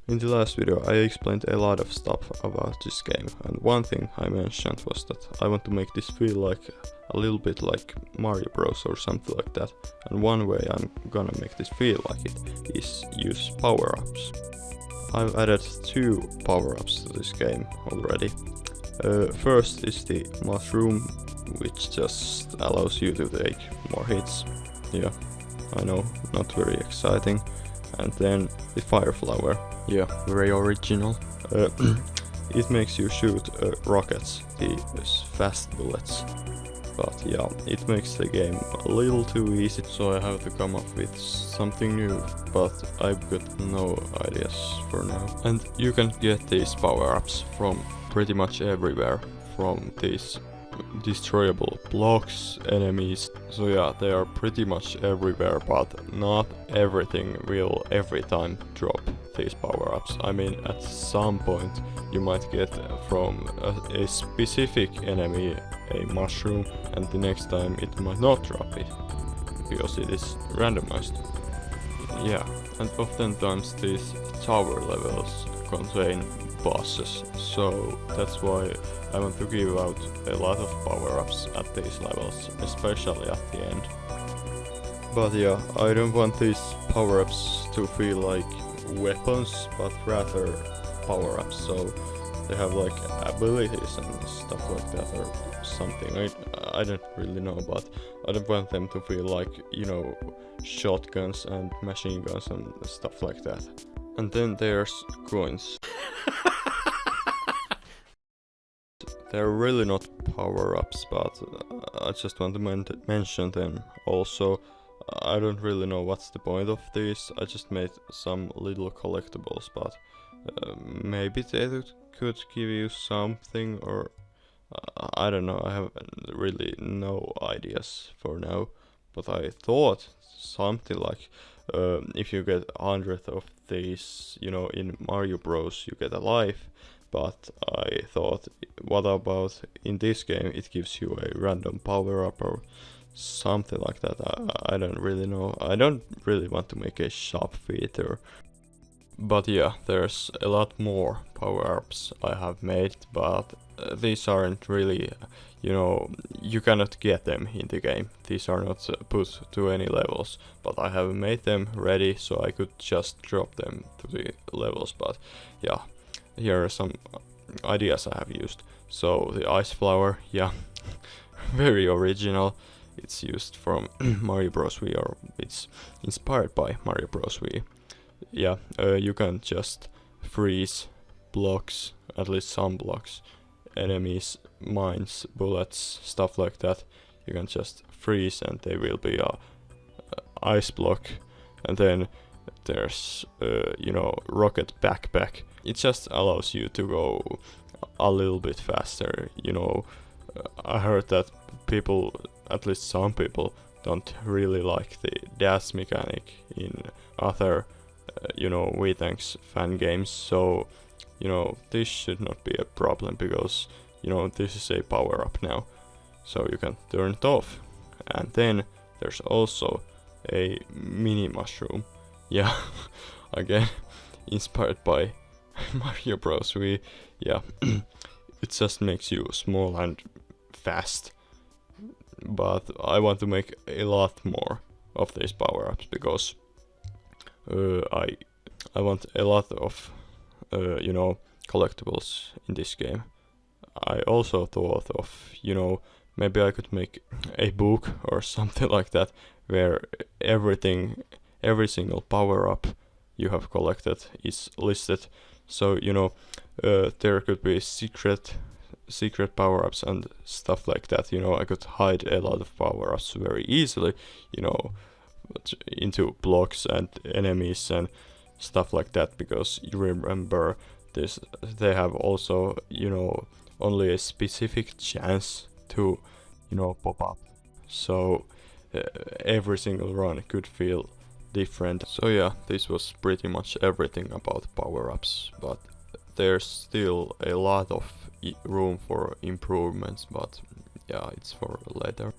In the last video I explained a lot of stuff about this game, and one thing I mentioned was that I want to make this feel like a little bit like Mario Bros or something like that, and one way I'm gonna make this feel like it is use power-ups. I've added 2 power-ups to this game already. First is the mushroom, which just allows you to take more hits. Yeah, I know, not very exciting. And then the fire flower, yeah, very original. It makes you shoot rockets, these fast bullets. But yeah, it makes the game a little too easy, so I have to come up with something new, but I've got no ideas for now. And you can get these power-ups from pretty much everywhere, from these destroyable blocks, enemies. So yeah, they are pretty much everywhere, but not everything will every time drop these power-ups. I mean, at some point you might get from a specific enemy a mushroom, and the next time it might not drop it, because it is randomized. Yeah, and oftentimes these tower levels contain bosses, so that's why I want to give out a lot of power-ups at these levels, especially at the end. But yeah, I don't want these power-ups to feel like weapons, but rather power-ups, so they have like abilities and stuff like that or something. I don't really know, but I don't want them to feel like, you know, shotguns and machine guns and stuff like that. And then there's coins. They're really not power-ups, but I just want to mention them also. I don't really know what's the point of these. I just made some little collectibles, but maybe they could give you something, or I don't know. I have really no ideas for now, but I thought something like if you get 100 of these, you know, in Mario Bros you get a life. But I thought, what about in this game it gives you a random power-up or something like that. I don't really know. I don't really want to make a shop feature. But yeah, there's a lot more power-ups I have made, but these aren't really, you know, you cannot get them in the game. These are not put to any levels, but I have made them ready so I could just drop them to the levels. But yeah, here are some ideas I have used. So the ice flower, yeah, very original. It's used from Mario Bros. Wii, or it's inspired by Mario Bros. Wii. Yeah, you can just freeze blocks, at least some blocks, enemies, mines, bullets, stuff like that. You can just freeze and they will be a ice block. And then there's, you know, rocket backpack. It just allows you to go a little bit faster, you know. I heard that people, at least some people, don't really like the dash mechanic in other, you know, Wii Thanks fan games, so, you know, this should not be a problem, because, you know, this is a power-up now, so you can turn it off. And then there's also a mini mushroom, yeah, again, inspired by Mario Bros. Wii, yeah, it just makes you small and fast, but I want to make a lot more of these power-ups, because I want a lot of, you know, collectibles in this game. I also thought of, you know, maybe I could make a book or something like that, where everything, every single power-up you have collected is listed. So, you know, there could be secret power-ups and stuff like that. You know, I could hide a lot of power-ups very easily, you know, into blocks and enemies and stuff like that, because you remember this, they have also, you know, only a specific chance to, you know, pop up. So every single run could feel different. So yeah, this was pretty much everything about power-ups, but there's still a lot of room for improvements, but yeah, it's for later.